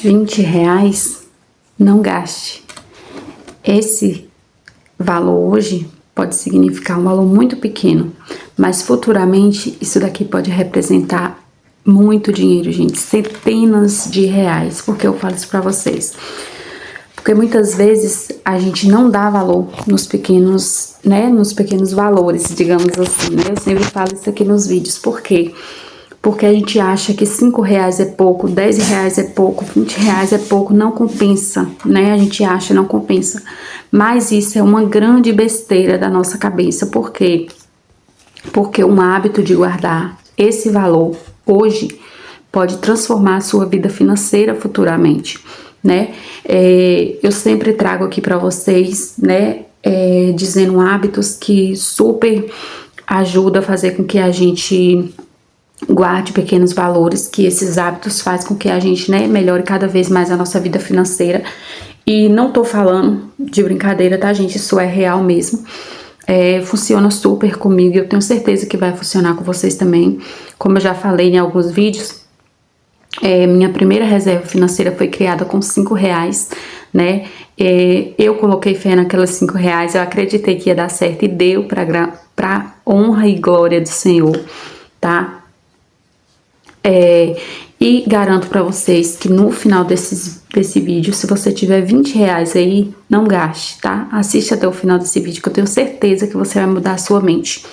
R$ 20, não gaste. Esse valor hoje pode significar um valor muito pequeno, mas futuramente isso daqui pode representar muito dinheiro, gente, centenas de reais. Por que eu falo isso pra vocês? Porque muitas vezes a gente não dá valor nos pequenos, né, nos pequenos valores, digamos assim, né? Eu sempre falo isso aqui nos vídeos. Por quê? Porque a gente acha que R$ 5 é pouco, R$ 10 é pouco, R$ 20 é pouco, não compensa, né? A gente acha, não compensa. Mas isso é uma grande besteira da nossa cabeça. Por quê? Porque um hábito de guardar esse valor hoje pode transformar a sua vida financeira futuramente, né? Eu sempre trago aqui para vocês, né, dizendo hábitos que super ajudam a fazer com que a gente guarde pequenos valores, que esses hábitos fazem com que a gente, né, melhore cada vez mais a nossa vida financeira. E não tô falando de brincadeira, tá, gente? Isso é real mesmo. Funciona super comigo e eu tenho certeza que vai funcionar com vocês também. Como eu já falei em alguns vídeos, minha primeira reserva financeira foi criada com R$ 5, né? Eu coloquei fé naquelas R$ 5, eu acreditei que ia dar certo e deu pra honra e glória do Senhor, tá? E garanto pra vocês que no final desse vídeo, se você tiver R$ 20 aí, não gaste, tá? Assiste até o final desse vídeo que eu tenho certeza que você vai mudar a sua mente.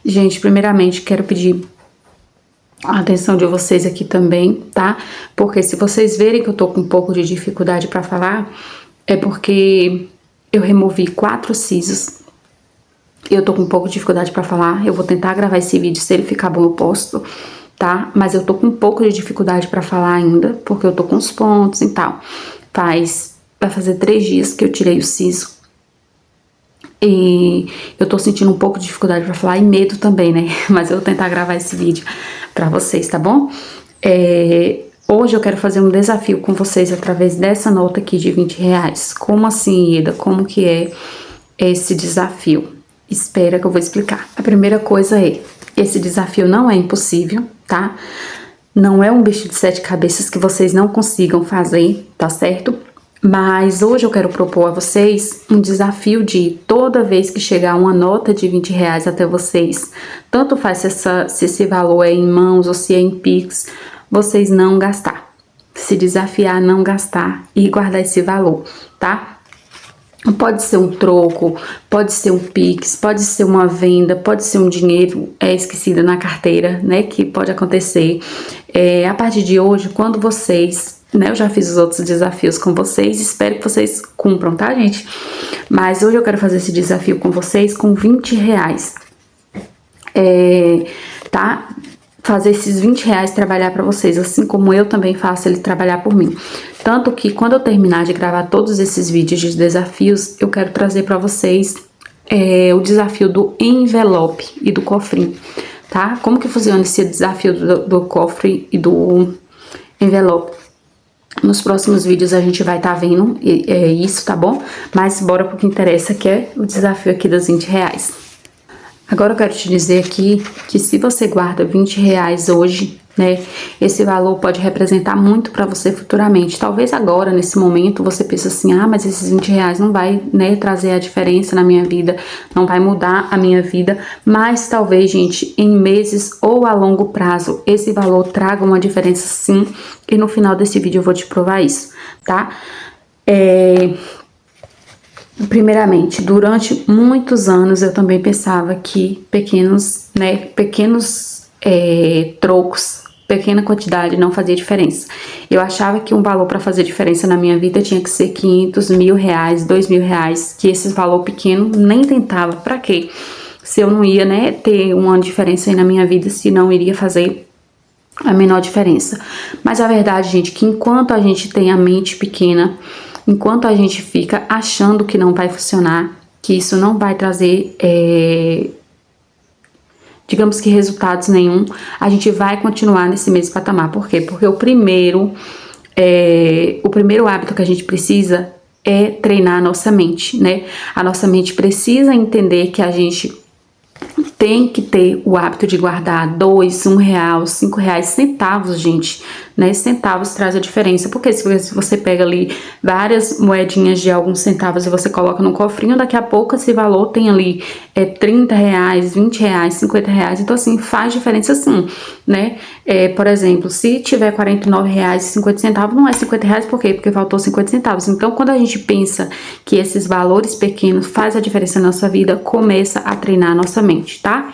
Gente, primeiramente quero pedir a atenção de vocês aqui também, tá? Porque se vocês verem que eu tô com um pouco de dificuldade pra falar, é porque eu removi 4 sisos. Eu tô com um pouco de dificuldade pra falar. Eu vou tentar gravar esse vídeo, se ele ficar bom eu posto, tá? Mas eu tô com um pouco de dificuldade pra falar ainda, porque eu tô com os pontos e tal. Vai fazer 3 dias que eu tirei o siso. E eu tô sentindo um pouco de dificuldade pra falar e medo também, né? Mas eu vou tentar gravar esse vídeo pra vocês, tá bom? Hoje eu quero fazer um desafio com vocês através dessa nota aqui de R$ 20. Como assim, Ida? Como que é esse desafio? Espera que eu vou explicar. A primeira coisa esse desafio não é impossível, tá? Não é um bicho de 7 cabeças que vocês não consigam fazer, tá certo? Mas hoje eu quero propor a vocês um desafio de toda vez que chegar uma nota de R$ 20 até vocês, tanto faz se esse valor é em mãos ou se é em Pix, vocês não gastar. Se desafiar a não gastar e guardar esse valor, tá? Pode ser um troco, pode ser um Pix, pode ser uma venda, pode ser um dinheiro esquecido na carteira, né? Que pode acontecer. A partir de hoje, quando vocês, né? Eu já fiz os outros desafios com vocês, espero que vocês cumpram, tá, gente? Mas hoje eu quero fazer esse desafio com vocês com R$ 20. Tá? Fazer esses R$ 20 trabalhar pra vocês, assim como eu também faço ele trabalhar por mim. Tanto que quando eu terminar de gravar todos esses vídeos de desafios, eu quero trazer pra vocês o desafio do envelope e do cofrinho, tá? Como que funciona esse desafio do cofre e do envelope? Nos próximos vídeos a gente vai estar vendo isso, tá bom? Mas bora pro que interessa, que é o desafio aqui dos R$ 20. Agora eu quero te dizer aqui que se você guarda R$ 20 hoje, né, esse valor pode representar muito para você futuramente. Talvez agora, nesse momento, você pense assim, mas esses R$ 20 não vai, né, trazer a diferença na minha vida, não vai mudar a minha vida, mas talvez, gente, em meses ou a longo prazo, esse valor traga uma diferença sim, e no final desse vídeo eu vou te provar isso, tá? Primeiramente, durante muitos anos eu também pensava que pequenos trocos, pequena quantidade não fazia diferença. Eu achava que um valor para fazer diferença na minha vida tinha que ser 500, R$ 1.000, R$ 2.000, que esse valor pequeno nem tentava. Pra quê? Se eu não ia, né, ter uma diferença aí na minha vida, se não iria fazer a menor diferença. Mas a verdade, gente, que enquanto a gente tem a mente pequena, enquanto a gente fica achando que não vai funcionar, que isso não vai trazer, digamos que resultados nenhum, a gente vai continuar nesse mesmo patamar. Por quê? Porque o primeiro hábito que a gente precisa é treinar a nossa mente, né? A nossa mente precisa entender que a gente tem que ter o hábito de guardar R$ 2, R$ 1, R$ 5, centavos, gente. né? Centavos traz a diferença, porque se você pega ali várias moedinhas de alguns centavos e você coloca no cofrinho, daqui a pouco esse valor tem ali 30 reais, 20 reais, 50 reais, então assim, faz diferença sim, né? Por exemplo, se tiver 49 reais e 50 centavos, não é 50 reais, por quê? Porque faltou 50 centavos. Então, quando a gente pensa que esses valores pequenos faz a diferença na nossa vida, começa a treinar a nossa mente, tá?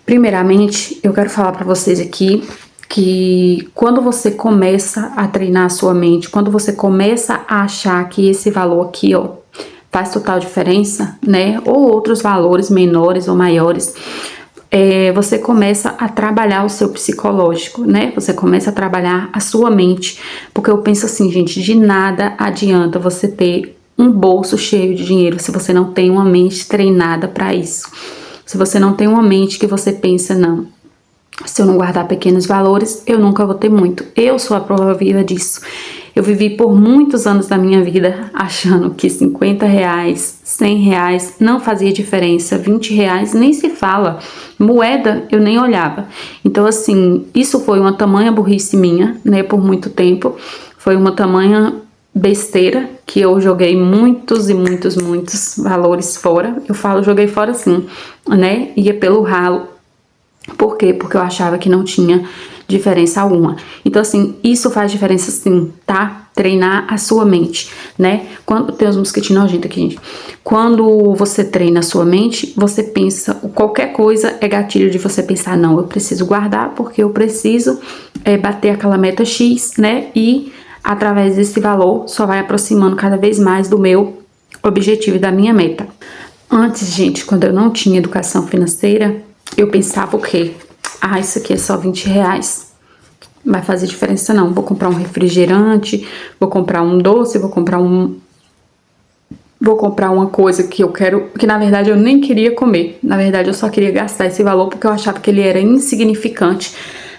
Primeiramente, eu quero falar para vocês aqui que quando você começa a treinar a sua mente, quando você começa a achar que esse valor aqui, ó, faz total diferença, né? Ou outros valores menores ou maiores, você começa a trabalhar o seu psicológico, né? Você começa a trabalhar a sua mente, porque eu penso assim, gente, de nada adianta você ter um bolso cheio de dinheiro se você não tem uma mente treinada para isso. Se você não tem uma mente que você pensa, não, se eu não guardar pequenos valores, eu nunca vou ter muito. Eu sou a prova viva disso. Eu vivi por muitos anos da minha vida achando que 50 reais, 100 reais não fazia diferença, 20 reais nem se fala, moeda eu nem olhava. Então assim, isso foi uma tamanha burrice minha, né, por muito tempo, foi uma tamanha besteira que eu joguei muitos e muitos valores fora. Eu falo joguei fora assim, né, ia pelo ralo. Por quê? Porque eu achava que não tinha diferença alguma. Então, assim, isso faz diferença sim, tá? Treinar a sua mente, né? Quando tem os mosquitinhos nojentos aqui, gente. Quando você treina a sua mente, você pensa, qualquer coisa é gatilho de você pensar, não, eu preciso guardar porque eu preciso bater aquela meta X, né? E através desse valor só vai aproximando cada vez mais do meu objetivo e da minha meta. Antes, gente, quando eu não tinha educação financeira, eu pensava o quê? Ah, isso aqui é só 20 reais. Não vai fazer diferença não. Vou comprar um refrigerante, vou comprar um doce, vou comprar uma coisa que eu quero, que na verdade eu nem queria comer. Na verdade eu só queria gastar esse valor porque eu achava que ele era insignificante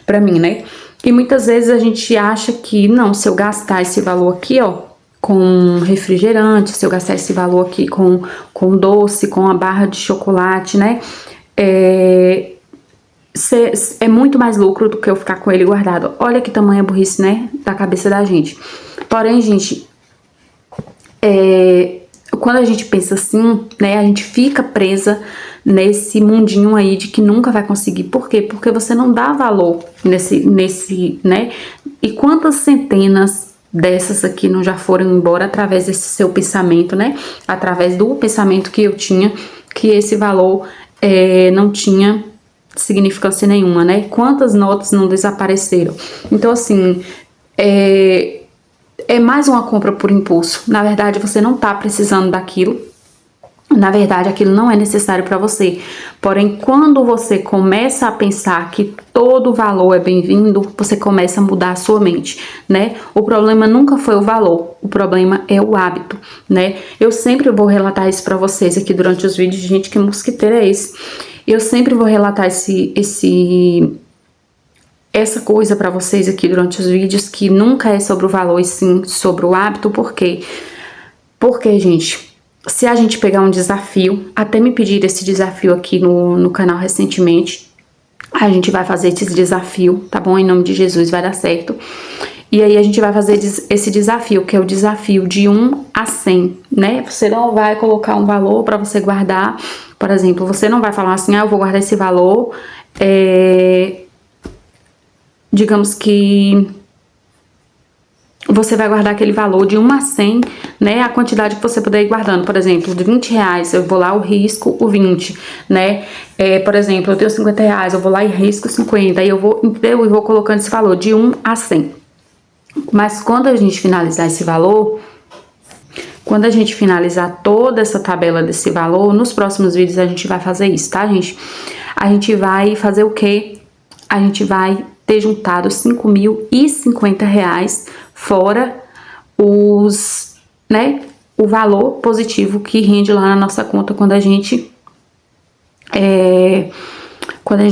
pra mim, né? E muitas vezes a gente acha que, não, se eu gastar esse valor aqui, ó, com refrigerante, se eu gastar esse valor aqui com doce, com a barra de chocolate, né? É muito mais lucro do que eu ficar com ele guardado. Olha que tamanho burrice, né? Da cabeça da gente. Porém, gente, quando a gente pensa assim, né? A gente fica presa nesse mundinho aí de que nunca vai conseguir. Por quê? Porque você não dá valor nesse, né? E quantas centenas dessas aqui não já foram embora através desse seu pensamento, né? Através do pensamento que eu tinha, que esse valor não tinha significância nenhuma, né? Quantas notas não desapareceram? Então, assim, é mais uma compra por impulso. Na verdade, você não tá precisando daquilo. Na verdade, aquilo não é necessário para você. Porém, quando você começa a pensar que todo valor é bem-vindo, você começa a mudar a sua mente, né? O problema nunca foi o valor, o problema é o hábito, né? Eu sempre vou relatar isso para vocês aqui durante os vídeos. Gente, que mosquiteiro é esse? Eu sempre vou relatar essa coisa para vocês aqui durante os vídeos, que nunca é sobre o valor e sim sobre o hábito. Por quê? Porque, gente, se a gente pegar um desafio, até me pediram esse desafio aqui no canal recentemente, a gente vai fazer esse desafio, tá bom? Em nome de Jesus, vai dar certo. E aí a gente vai fazer esse desafio, que é o desafio de 1 a 100, né? Você não vai colocar um valor para você guardar. Por exemplo, você não vai falar assim, eu vou guardar esse valor, digamos que você vai guardar aquele valor de 1 a 100, né? A quantidade que você puder ir guardando. Por exemplo, de 20 reais, eu vou lá e risco o 20, né? Por exemplo, eu tenho 50 reais, eu vou lá e risco 50. Aí eu vou colocando esse valor de 1 a 100. Mas quando a gente finalizar esse valor, quando a gente finalizar toda essa tabela desse valor, nos próximos vídeos a gente vai fazer isso, tá, gente? A gente vai fazer o quê? A gente vai ter juntado 5.050 reais, fora né, o valor positivo que rende lá na nossa conta quando a gente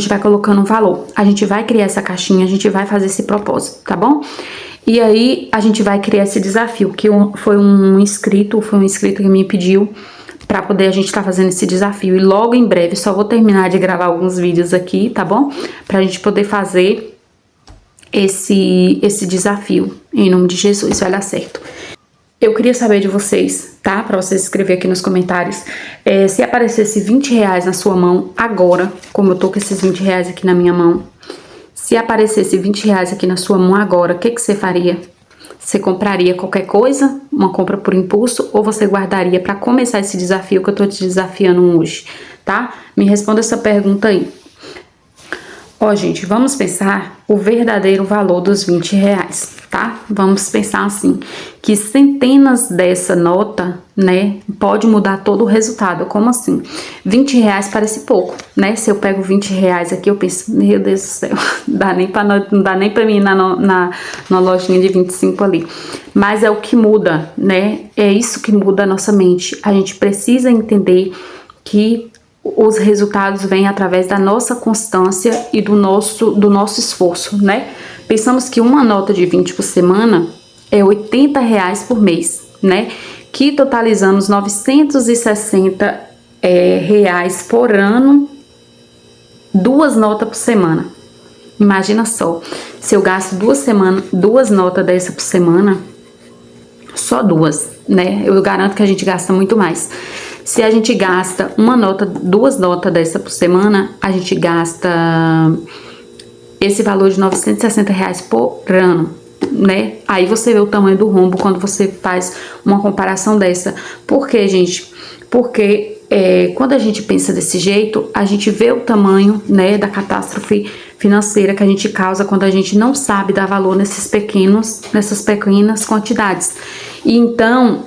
vai colocando um valor. A gente vai criar essa caixinha, a gente vai fazer esse propósito, tá bom? E aí a gente vai criar esse desafio, que foi um inscrito que me pediu pra poder a gente tá fazendo esse desafio. E logo em breve, só vou terminar de gravar alguns vídeos aqui, tá bom? Pra gente poder fazer esse desafio. Em nome de Jesus, vai dar certo. Eu queria saber de vocês, tá? Pra vocês escrever aqui nos comentários. Se aparecesse 20 reais na sua mão agora, como eu tô com esses 20 reais aqui na minha mão. Se aparecesse 20 reais aqui na sua mão agora, o que você faria? Você compraria qualquer coisa, uma compra por impulso, ou você guardaria para começar esse desafio que eu tô te desafiando hoje, tá? Me responda essa pergunta aí. Ó, gente, vamos pensar o verdadeiro valor dos 20 reais, tá? Vamos pensar assim, que centenas dessa nota, né, pode mudar todo o resultado. Como assim? 20 reais parece pouco, né? Se eu pego 20 reais aqui, eu penso, meu Deus do céu, não dá nem pra mim ir na lojinha de 25 ali. Mas é o que muda, né? É isso que muda a nossa mente. A gente precisa entender que os resultados vêm através da nossa constância e do nosso esforço, né? Pensamos que uma nota de 20 por semana é 80 reais por mês, né? Que totalizamos 960 reais por ano, 2 notas por semana. Imagina só, se eu gasto 2 notas dessa por semana, só 2, né? Eu garanto que a gente gasta muito mais. Se a gente gasta 2 notas dessa por semana, a gente gasta esse valor de 960 reais por ano, né? Aí você vê o tamanho do rombo quando você faz uma comparação dessa. Por quê, gente? Porque quando a gente pensa desse jeito, a gente vê o tamanho, né, da catástrofe financeira que a gente causa quando a gente não sabe dar valor nessas pequenas quantidades. E então,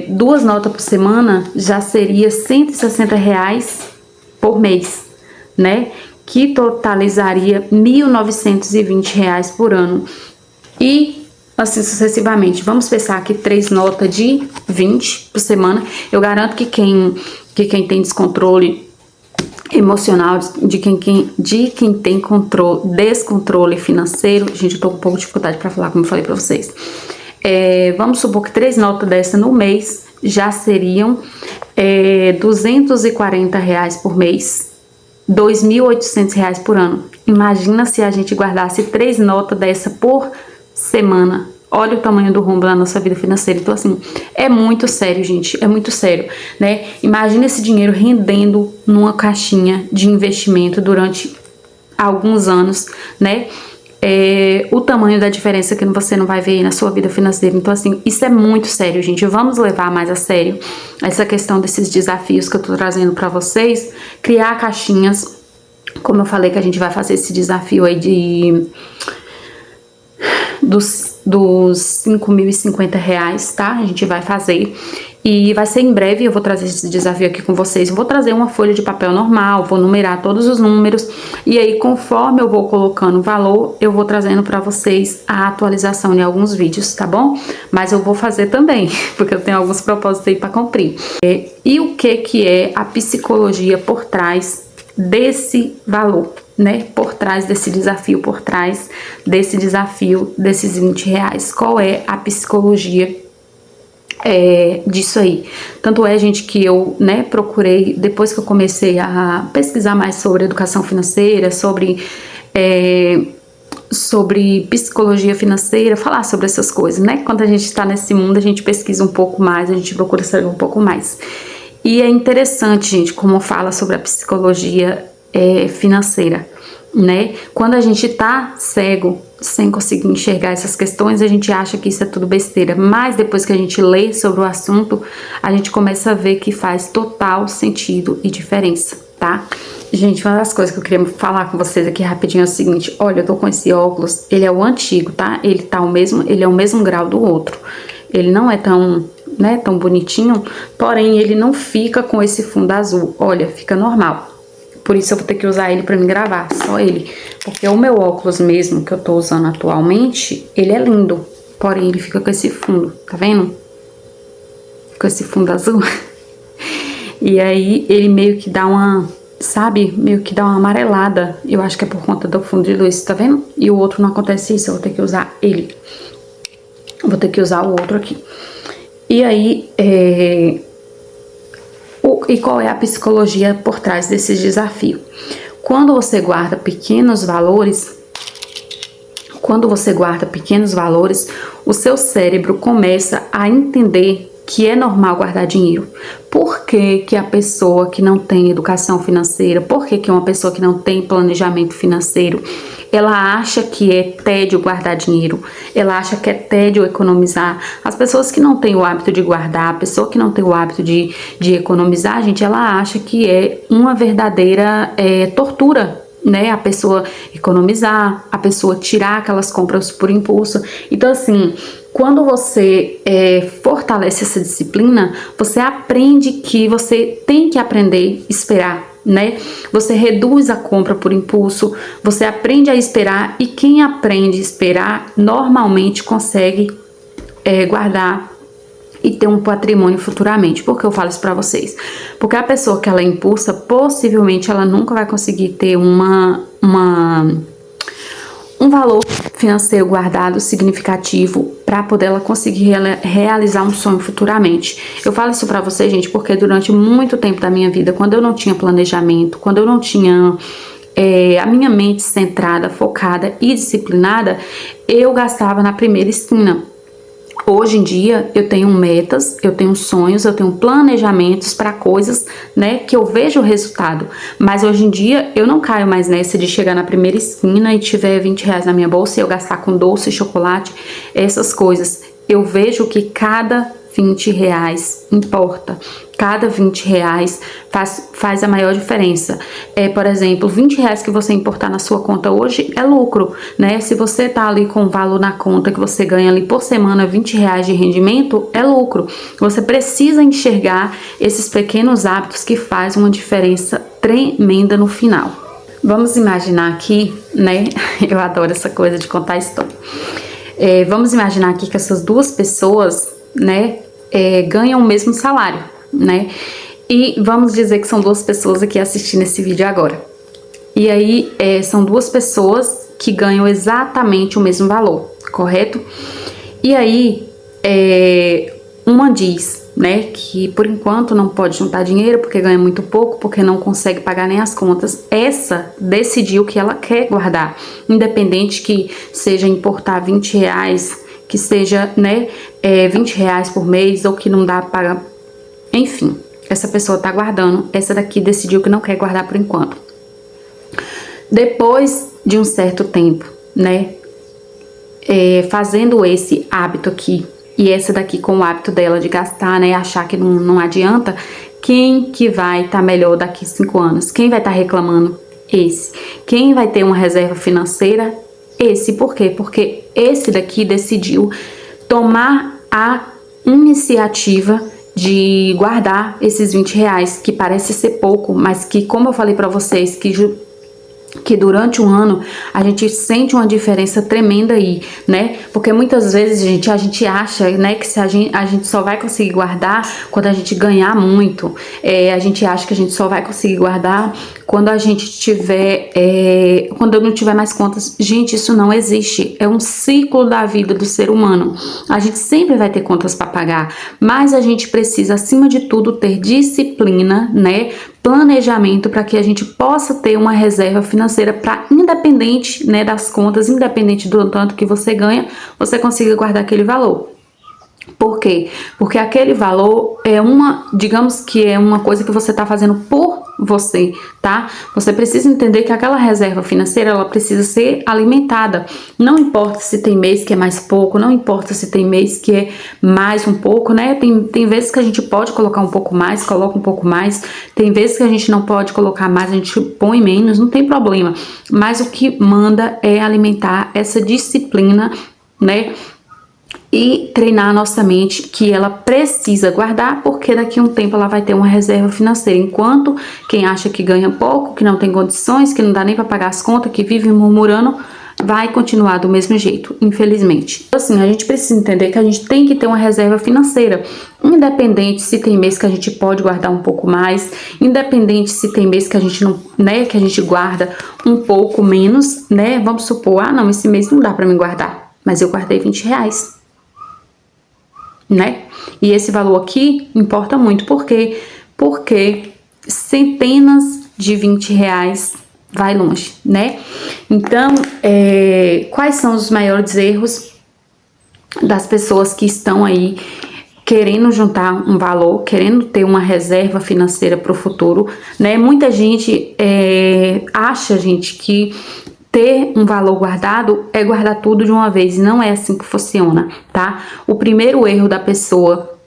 2 notas por semana já seria 160 reais por mês, né? Que totalizaria 1.920 reais por ano. E assim sucessivamente. Vamos pensar aqui 3 notas de 20 por semana. Eu garanto que quem tem descontrole emocional, de quem tem descontrole financeiro, gente, eu tô com um pouco de dificuldade para falar, como eu falei para vocês. Vamos supor que 3 notas dessa no mês já seriam 240 reais por mês, 2.800 reais por ano. Imagina se a gente guardasse 3 notas dessa por semana. Olha o tamanho do rombo na nossa vida financeira. Então, assim, é muito sério, gente. É muito sério, né? Imagina esse dinheiro rendendo numa caixinha de investimento durante alguns anos, né? O tamanho da diferença que você não vai ver na sua vida financeira. Então, assim, isso é muito sério, gente. Vamos levar mais a sério essa questão desses desafios que eu tô trazendo pra vocês. Criar caixinhas, como eu falei que a gente vai fazer esse desafio aí dos 5.050 reais, tá? A gente vai fazer. E vai ser em breve, eu vou trazer esse desafio aqui com vocês. Eu vou trazer uma folha de papel normal, vou numerar todos os números. E aí, conforme eu vou colocando o valor, eu vou trazendo pra vocês a atualização em alguns vídeos, tá bom? Mas eu vou fazer também, porque eu tenho alguns propósitos aí pra cumprir. E o que é a psicologia por trás desse valor, né? Por trás desse desafio, desses 20 reais. Qual é a psicologia disso aí? Tanto é, gente, que eu, né, procurei, depois que eu comecei a pesquisar mais sobre educação financeira, sobre psicologia financeira, falar sobre essas coisas, né? Quando a gente está nesse mundo, a gente pesquisa um pouco mais, a gente procura saber um pouco mais. E é interessante, gente, como fala sobre a psicologia financeira, né? Quando a gente tá cego, sem conseguir enxergar essas questões, a gente acha que isso é tudo besteira. Mas depois que a gente lê sobre o assunto, a gente começa a ver que faz total sentido e diferença, tá? Gente, uma das coisas que eu queria falar com vocês aqui rapidinho é o seguinte. Olha, eu tô com esse óculos, ele é o antigo, tá? Ele é o mesmo grau do outro. Ele não é tão bonitinho, porém ele não fica com esse fundo azul. Olha, fica normal. Por isso eu vou ter que usar ele pra me gravar, só ele. Porque o meu óculos mesmo, que eu tô usando atualmente, ele é lindo. Porém, ele fica com esse fundo, tá vendo? Com esse fundo azul. E aí, ele meio que dá uma, sabe? Meio que dá uma amarelada. Eu acho que é por conta do fundo de luz, tá vendo? E o outro não acontece isso, eu vou ter que usar ele. Vou ter que usar o outro aqui. E aí, e qual é a psicologia por trás desse desafio? Quando você guarda pequenos valores, Quando você guarda pequenos valores, o seu cérebro começa a entender que é normal guardar dinheiro. Por que que a pessoa que não tem educação financeira, por que que uma pessoa que não tem planejamento financeiro, ela acha que é tédio guardar dinheiro, ela acha que é tédio economizar? As pessoas que não têm o hábito de guardar, a pessoa que não tem o hábito de economizar, gente, ela acha que é uma verdadeira tortura, né? A pessoa economizar, a pessoa tirar aquelas compras por impulso. Então, assim, quando você fortalece essa disciplina, você aprende que você tem que aprender a esperar, né? Você reduz a compra por impulso, você aprende a esperar, e quem aprende a esperar normalmente consegue guardar e ter um patrimônio futuramente. Por que eu falo isso para vocês? Porque a pessoa que ela é impulsa, possivelmente ela nunca vai conseguir ter um valor financeiro guardado significativo para poder ela conseguir realizar um sonho futuramente. Eu falo isso para vocês, gente, porque durante muito tempo da minha vida, quando eu não tinha planejamento, quando eu não tinha a minha mente centrada, focada e disciplinada, eu gastava na primeira esquina. Hoje em dia eu tenho metas, eu tenho sonhos, eu tenho planejamentos para coisas, né, que eu vejo o resultado. Mas hoje em dia eu não caio mais nessa de chegar na primeira esquina e tiver 20 reais na minha bolsa e eu gastar com doce, chocolate, essas coisas. Eu vejo que cada 20 reais importa. Cada 20 reais faz a maior diferença. Por exemplo, 20 reais que você importar na sua conta hoje é lucro, né? Se você tá ali com o valor na conta que você ganha ali por semana 20 reais de rendimento, é lucro. Você precisa enxergar esses pequenos hábitos que fazem uma diferença tremenda no final. Vamos imaginar aqui, né? Eu adoro essa coisa de contar história. Vamos imaginar aqui que essas duas pessoas, né, ganham o mesmo salário, né? E vamos dizer que são duas pessoas aqui assistindo esse vídeo agora. E aí são duas pessoas que ganham exatamente o mesmo valor, correto? E aí uma diz, né, que por enquanto não pode juntar dinheiro porque ganha muito pouco, porque não consegue pagar nem as contas. Essa decidiu que ela quer guardar, independente que seja importar 20 reais, que seja, né, 20 reais por mês, ou que não dá para... Enfim, essa pessoa tá guardando. Essa daqui decidiu que não quer guardar por enquanto. Depois de um certo tempo, né, fazendo esse hábito aqui, e essa daqui com o hábito dela de gastar, né, achar que não adianta, quem que vai estar melhor daqui 5 anos? Quem vai estar reclamando? Esse. Quem vai ter uma reserva financeira? Esse. Por quê? Porque esse daqui decidiu tomar a iniciativa de guardar esses 20 reais, que parece ser pouco, mas que, como eu falei para vocês, que durante um ano a gente sente uma diferença tremenda aí, né? Porque muitas vezes, gente, a gente acha, né, que se a gente só vai conseguir guardar quando a gente ganhar muito. A gente acha que a gente só vai conseguir guardar quando a gente tiver, quando eu não tiver mais contas. Gente, isso não existe. É um ciclo da vida do ser humano. A gente sempre vai ter contas para pagar, mas a gente precisa, acima de tudo, ter disciplina, né? Planejamento, para que a gente possa ter uma reserva financeira para, independente, né, das contas, independente do tanto que você ganha, você consiga guardar aquele valor. Por quê? Porque aquele valor digamos que é uma coisa que você está fazendo por você, tá? Você precisa entender que aquela reserva financeira, ela precisa ser alimentada. Não importa se tem mês que é mais pouco, não importa se tem mês que é mais um pouco, né? Tem vezes que a gente pode colocar um pouco mais, coloca um pouco mais. Tem vezes que a gente não pode colocar mais, a gente põe menos, não tem problema. Mas o que manda é alimentar essa disciplina, né? E treinar a nossa mente que ela precisa guardar, porque daqui a um tempo ela vai ter uma reserva financeira. Enquanto quem acha que ganha pouco, que não tem condições, que não dá nem para pagar as contas, que vive murmurando, vai continuar do mesmo jeito, infelizmente. Assim, a gente precisa entender que a gente tem que ter uma reserva financeira, independente se tem mês que a gente pode guardar um pouco mais, independente se tem mês que a gente não, né, que a gente guarda um pouco menos, né? Vamos supor, não, esse mês não dá para me guardar, mas eu guardei 20 reais. Né? E esse valor aqui importa muito, porque centenas de 20 reais vai longe, né? Então, quais são os maiores erros das pessoas que estão aí querendo juntar um valor, querendo ter uma reserva financeira para o futuro, né? Muita gente acha, gente, que ter um valor guardado é guardar tudo de uma vez, e não é assim que funciona, tá? O primeiro erro da pessoa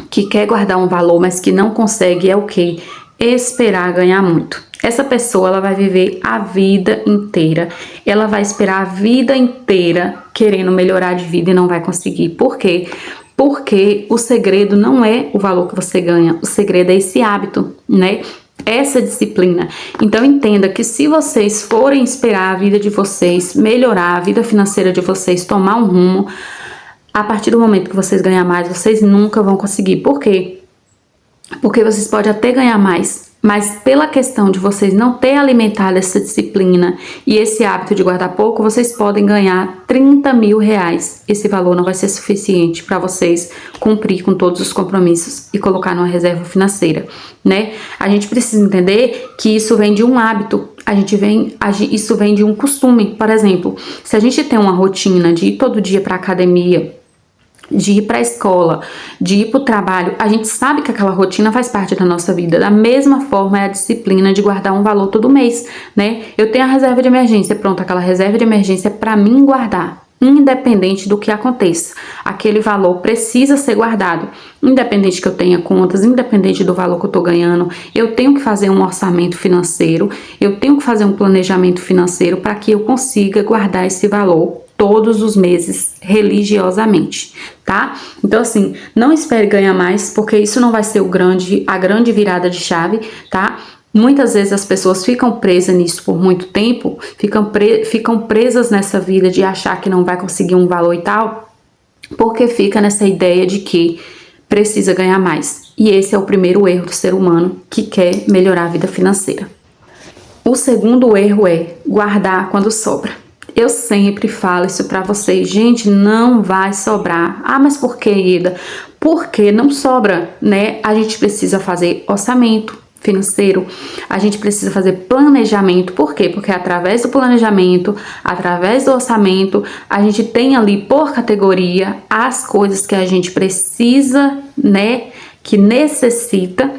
que quer guardar um valor, mas que não consegue, é o quê? Esperar ganhar muito. Essa pessoa, ela vai viver a vida inteira, ela vai esperar a vida inteira querendo melhorar de vida e não vai conseguir. Por quê? Porque o segredo não é o valor que você ganha, o segredo é esse hábito, né? Essa disciplina. Então entenda que se vocês forem esperar a vida de vocês melhorar, a vida financeira de vocês tomar um rumo, a partir do momento que vocês ganhar mais, vocês nunca vão conseguir. Por quê? Porque vocês podem até ganhar mais, mas pela questão de vocês não ter alimentado essa disciplina e esse hábito de guardar pouco, vocês podem ganhar 30 mil reais. Esse valor não vai ser suficiente para vocês cumprir com todos os compromissos e colocar numa reserva financeira, né? A gente precisa entender que isso vem de um hábito, isso vem de um costume. Por exemplo, se a gente tem uma rotina de ir todo dia para academia, de ir para a escola, de ir para o trabalho, a gente sabe que aquela rotina faz parte da nossa vida. Da mesma forma é a disciplina de guardar um valor todo mês, né? Eu tenho a reserva de emergência, pronto, aquela reserva de emergência é para mim guardar, independente do que aconteça. Aquele valor precisa ser guardado, independente que eu tenha contas, independente do valor que eu tô ganhando. Eu tenho que fazer um orçamento financeiro, eu tenho que fazer um planejamento financeiro para que eu consiga guardar esse valor todos os meses, religiosamente, tá? Então, assim, não espere ganhar mais, porque isso não vai ser a grande virada de chave, tá? Muitas vezes as pessoas ficam presas nisso por muito tempo, ficam presas nessa vida de achar que não vai conseguir um valor e tal, porque fica nessa ideia de que precisa ganhar mais. E esse é o primeiro erro do ser humano que quer melhorar a vida financeira. O segundo erro é guardar quando sobra. Eu sempre falo isso pra vocês, gente, não vai sobrar. Ah, mas por que, Ida? Porque não sobra, né? A gente precisa fazer orçamento financeiro, a gente precisa fazer planejamento. Por quê? Porque através do planejamento, através do orçamento, a gente tem ali por categoria as coisas que a gente precisa, né? Que necessita,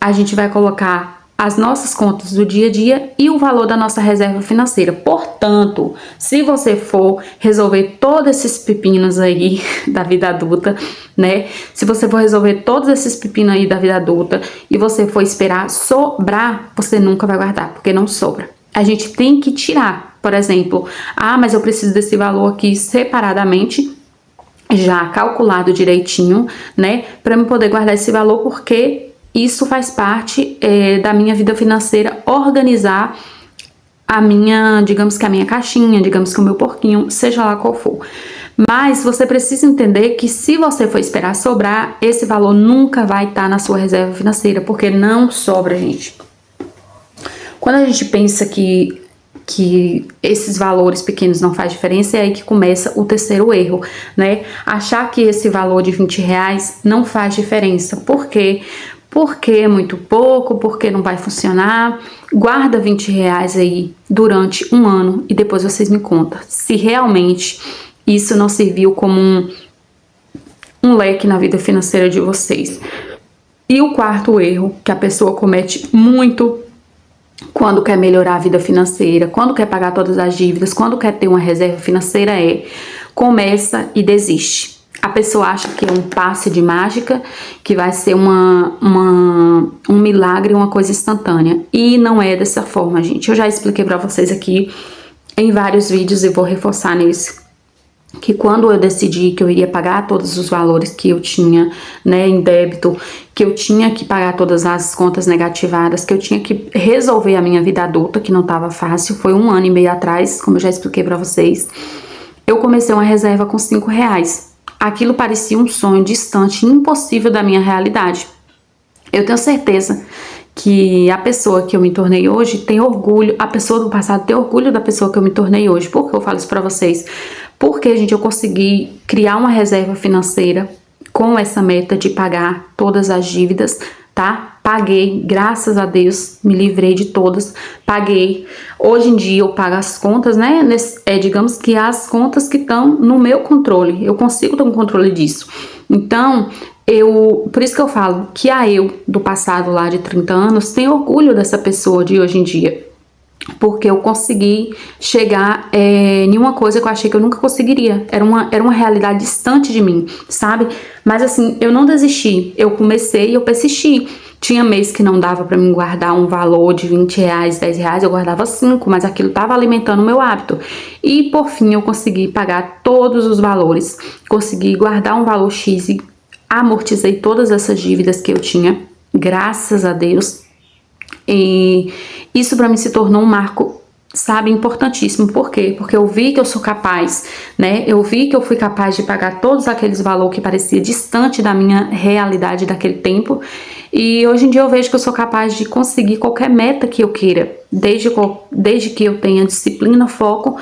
a gente vai colocar as nossas contas do dia a dia e o valor da nossa reserva financeira. Portanto, se você for resolver todos esses pepinos aí da vida adulta, né? Se você for resolver todos esses pepinos aí da vida adulta e você for esperar sobrar, você nunca vai guardar, porque não sobra. A gente tem que tirar, por exemplo, mas eu preciso desse valor aqui separadamente, já calculado direitinho, né? Para eu poder guardar esse valor, porque isso faz parte da minha vida financeira, organizar a minha, digamos que a minha caixinha, digamos que o meu porquinho, seja lá qual for. Mas você precisa entender que se você for esperar sobrar, esse valor nunca vai estar na sua reserva financeira, porque não sobra, gente. Quando a gente pensa que esses valores pequenos não faz diferença, é aí que começa o terceiro erro, né? Achar que esse valor de 20 reais não faz diferença. Por quê? Porque é muito pouco, porque não vai funcionar. Guarda 20 reais aí durante um ano e depois vocês me contam se realmente isso não serviu como um leque na vida financeira de vocês. E o quarto erro que a pessoa comete muito quando quer melhorar a vida financeira, quando quer pagar todas as dívidas, quando quer ter uma reserva financeira começa e desiste. A pessoa acha que é um passe de mágica, que vai ser um milagre, uma coisa instantânea. E não é dessa forma, gente. Eu já expliquei pra vocês aqui em vários vídeos e vou reforçar nisso. Que quando eu decidi que eu iria pagar todos os valores que eu tinha, né, em débito, que eu tinha que pagar todas as contas negativadas, que eu tinha que resolver a minha vida adulta, que não estava fácil, foi 1 ano e meio atrás, como eu já expliquei pra vocês, eu comecei uma reserva com 5 reais. Aquilo parecia um sonho distante, impossível da minha realidade. Eu tenho certeza que a pessoa que eu me tornei hoje tem orgulho, a pessoa do passado tem orgulho da pessoa que eu me tornei hoje. Por que eu falo isso pra vocês? Porque, gente, eu consegui criar uma reserva financeira com essa meta de pagar todas as dívidas, tá? paguei, graças a Deus, me livrei de todas, paguei. Hoje em dia eu pago as contas, né? Digamos que as contas que estão no meu controle, eu consigo ter um controle disso. Então, por isso que eu falo que eu do passado lá de 30 anos tenho orgulho dessa pessoa de hoje em dia. Porque eu consegui chegar em uma coisa que eu achei que eu nunca conseguiria. Era uma realidade distante de mim, sabe? Mas assim, eu não desisti. Eu comecei e eu persisti. Tinha mês que não dava pra mim guardar um valor de 20 reais, 10 reais, eu guardava 5, mas aquilo tava alimentando o meu hábito. E por fim eu consegui pagar todos os valores. Consegui guardar um valor X e amortizei todas essas dívidas que eu tinha, graças a Deus. E isso para mim se tornou um marco, sabe, importantíssimo. Por quê? Porque eu vi que eu sou capaz, né? Eu vi que eu fui capaz de pagar todos aqueles valores que parecia distante da minha realidade daquele tempo. E hoje em dia eu vejo que eu sou capaz de conseguir qualquer meta que eu queira, desde que eu tenha disciplina, foco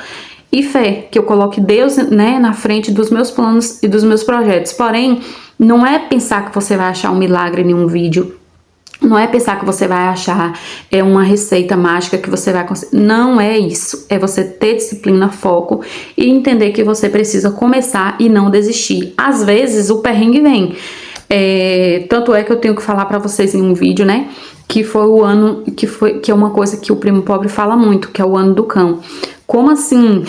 e fé, que eu coloque Deus, né, na frente dos meus planos e dos meus projetos. Porém, não é pensar que você vai achar um milagre em um vídeo. Não é pensar que você vai achar uma receita mágica que você vai conseguir. Não é isso. É você ter disciplina, foco e entender que você precisa começar e não desistir. Às vezes o perrengue vem. Tanto é que eu tenho que falar pra vocês em um vídeo, né? Que foi o ano, que é uma coisa que o Primo Pobre fala muito, que é o ano do cão. Como assim?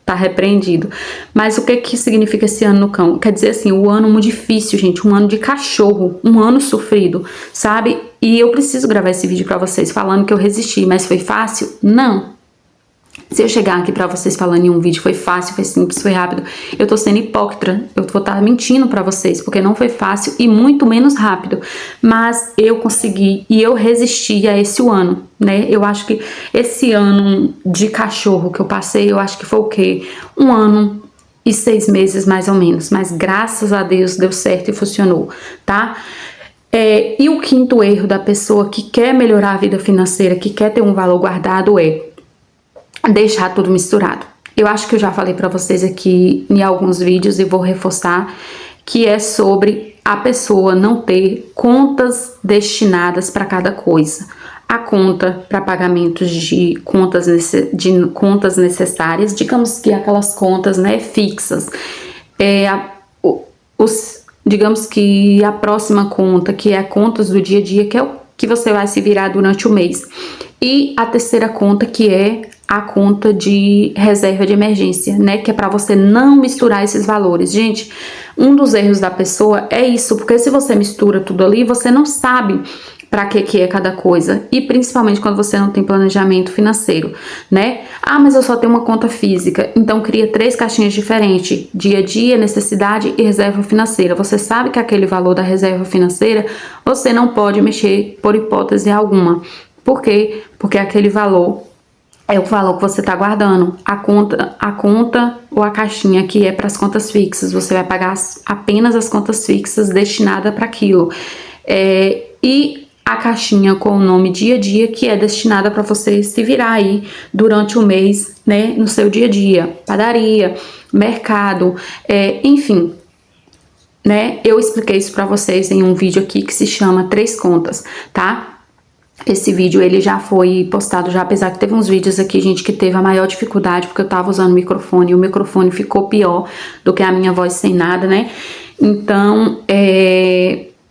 Tá repreendido. Mas o que significa esse ano no cão? Quer dizer assim, o ano muito difícil, gente, um ano de cachorro, um ano sofrido, sabe? E eu preciso gravar esse vídeo pra vocês falando que eu resisti, mas foi fácil? Não. Se eu chegar aqui pra vocês falando em um vídeo foi fácil, foi simples, foi rápido, eu tô sendo hipócrita, eu vou estar mentindo pra vocês, porque não foi fácil e muito menos rápido, mas eu consegui e eu resisti a esse ano, né? Eu acho que esse ano de cachorro que eu passei, eu acho que foi o quê? 1 ano e 6 meses mais ou menos, mas graças a Deus deu certo e funcionou, tá? E o quinto erro da pessoa que quer melhorar a vida financeira, que quer ter um valor guardado deixar tudo misturado. Eu acho que eu já falei pra vocês aqui em alguns vídeos e vou reforçar, que é sobre a pessoa não ter contas destinadas para cada coisa. A conta para pagamentos de contas necessárias, digamos que aquelas contas, né, fixas. Digamos que a próxima conta, que é a contas do dia a dia, que é o que você vai se virar durante o mês. E a terceira conta, que é a conta de reserva de emergência, né? Que é para você não misturar esses valores. Gente, um dos erros da pessoa é isso, porque se você mistura tudo ali, você não sabe para que é cada coisa. E principalmente quando você não tem planejamento financeiro, né? Ah, mas eu só tenho uma conta física. Então cria 3 caixinhas diferentes: dia a dia, necessidade e reserva financeira. Você sabe que aquele valor da reserva financeira você não pode mexer por hipótese alguma. Por quê? Porque aquele valor é o valor que você está guardando. A conta ou a caixinha que é para as contas fixas, você vai pagar apenas as contas fixas destinadas para aquilo. E a caixinha com o nome dia a dia, que é destinada para você se virar aí durante o mês, né, no seu dia a dia, padaria, mercado, enfim, né? Eu expliquei isso para vocês em um vídeo aqui que se chama 3 contas, tá? Esse vídeo ele já foi postado já, apesar que teve uns vídeos aqui, gente, que teve a maior dificuldade porque eu tava usando o microfone e o microfone ficou pior do que a minha voz sem nada, né? Então,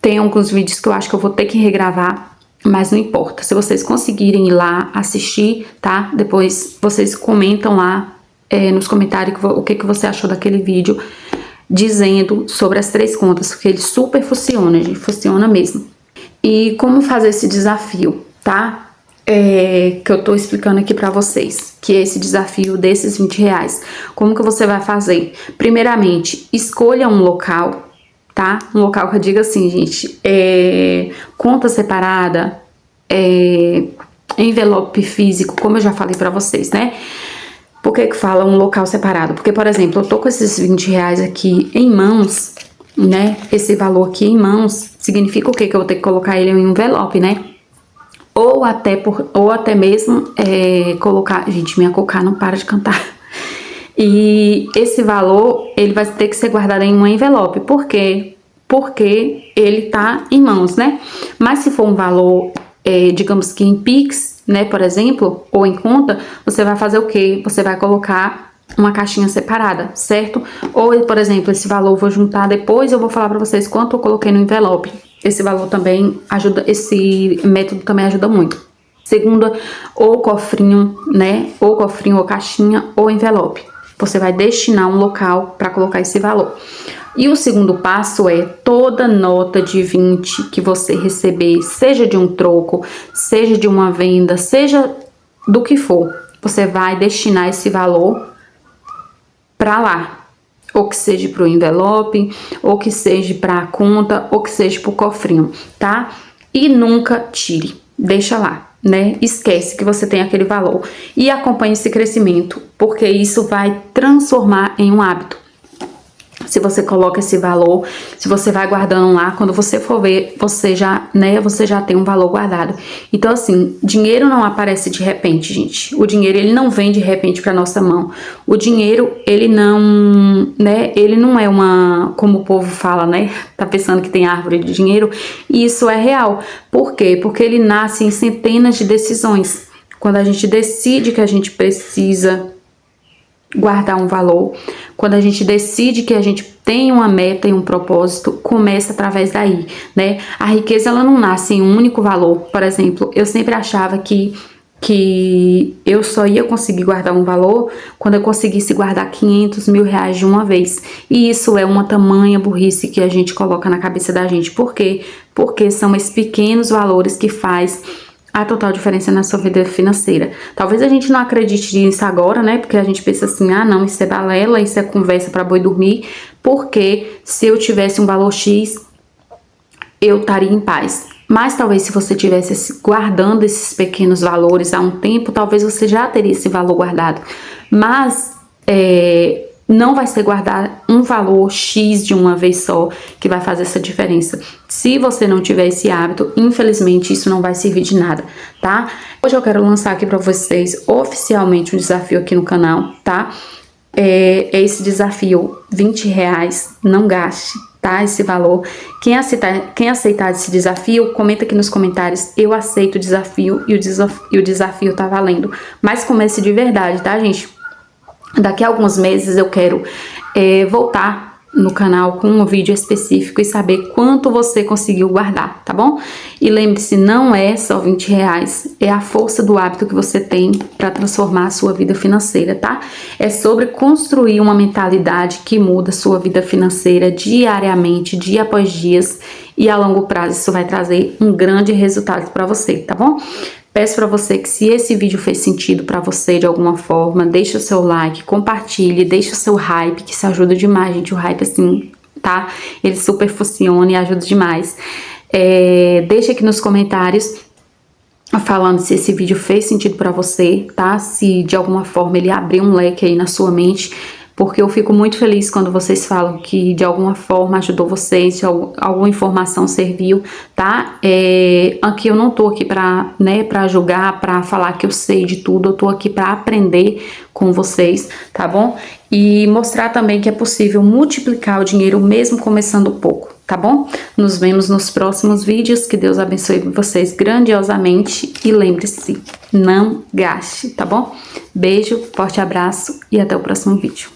tem alguns vídeos que eu acho que eu vou ter que regravar, mas não importa. Se vocês conseguirem ir lá assistir, tá? Depois vocês comentam lá nos comentários o que você achou daquele vídeo, dizendo sobre as 3 contas, porque ele super funciona, gente, funciona mesmo. E como fazer esse desafio, tá? Que eu tô explicando aqui pra vocês, que é esse desafio desses 20 reais. Como que você vai fazer? Primeiramente, escolha um local, tá? Um local que eu diga assim, gente, conta separada, envelope físico, como eu já falei pra vocês, né? Por que fala um local separado? Porque, por exemplo, eu tô com esses 20 reais aqui em mãos, né? Esse valor aqui em mãos significa o quê? Que eu vou ter que colocar ele em um envelope, né? Ou até mesmo colocar... Gente, minha cocá não para de cantar. E esse valor, ele vai ter que ser guardado em um envelope. Por quê? porque ele tá em mãos, né? Mas se for um valor, digamos que em Pix, né, por exemplo, ou em conta, você vai fazer o quê? Você vai colocar uma caixinha separada, certo? Ou, por exemplo, esse valor eu vou juntar depois, eu vou falar pra vocês quanto eu coloquei no envelope. Esse valor também ajuda, esse método também ajuda muito. Segunda, ou cofrinho, né? Ou cofrinho, ou caixinha, ou envelope. Você vai destinar um local para colocar esse valor. E o segundo passo é toda nota de 20 que você receber, seja de um troco, seja de uma venda, seja do que for, você vai destinar esse valor para lá, ou que seja para o envelope, ou que seja para a conta, ou que seja para o cofrinho, tá? E nunca tire, deixa lá, né? Esquece que você tem aquele valor e acompanhe esse crescimento, porque isso vai transformar em um hábito. Se você coloca esse valor, se você vai guardando lá, quando você for ver, você já, né, você já tem um valor guardado. Então, assim, dinheiro não aparece de repente, gente. O dinheiro, ele não vem de repente para nossa mão. O dinheiro, ele não, né, ele não é uma, como o povo fala, né, tá pensando que tem árvore de dinheiro, e isso é real. Por quê? Porque ele nasce em centenas de decisões. Quando a gente decide que a gente precisa guardar um valor, quando a gente decide que a gente tem uma meta e um propósito, começa através daí, né? A riqueza, ela não nasce em um único valor. Por exemplo, eu sempre achava que eu só ia conseguir guardar um valor quando eu conseguisse guardar 500 mil reais de uma vez. E isso é uma tamanha burrice que a gente coloca na cabeça da gente. Por quê? Porque são esses pequenos valores que faz a total diferença na sua vida financeira. Talvez a gente não acredite nisso agora, né? Porque a gente pensa assim, ah, não, isso é balela, isso é conversa para boi dormir, porque se eu tivesse um valor X, eu estaria em paz. Mas talvez se você tivesse guardando esses pequenos valores há um tempo, talvez você já teria esse valor guardado. Mas não vai ser guardar um valor X de uma vez só que vai fazer essa diferença. Se você não tiver esse hábito, infelizmente isso não vai servir de nada, tá? Hoje eu quero lançar aqui para vocês oficialmente um desafio aqui no canal, tá? Esse desafio, R$20, não gaste, tá? Esse valor. Quem aceitar esse desafio, comenta aqui nos comentários, eu aceito o desafio e o desafio tá valendo. Mas comece de verdade, tá, gente? Daqui a alguns meses eu quero voltar no canal com um vídeo específico e saber quanto você conseguiu guardar, tá bom? E lembre-se, não é só R$20, é a força do hábito que você tem para transformar a sua vida financeira, tá? É sobre construir uma mentalidade que muda a sua vida financeira diariamente, dia após dia, e a longo prazo isso vai trazer um grande resultado para você, tá bom? Peço para você que, se esse vídeo fez sentido para você de alguma forma, deixe o seu like, compartilhe, deixe o seu hype, que isso ajuda demais, gente. O hype, assim, tá? Ele super funciona e ajuda demais. Deixe aqui nos comentários falando se esse vídeo fez sentido para você, tá? Se de alguma forma ele abriu um leque aí na sua mente, porque eu fico muito feliz quando vocês falam que de alguma forma ajudou vocês, se alguma informação serviu, tá? Aqui eu não tô aqui pra, né, pra julgar, pra falar que eu sei de tudo, eu tô aqui pra aprender com vocês, tá bom? E mostrar também que é possível multiplicar o dinheiro mesmo começando pouco, tá bom? Nos vemos nos próximos vídeos, que Deus abençoe vocês grandiosamente e lembre-se, não gaste, tá bom? Beijo, forte abraço e até o próximo vídeo.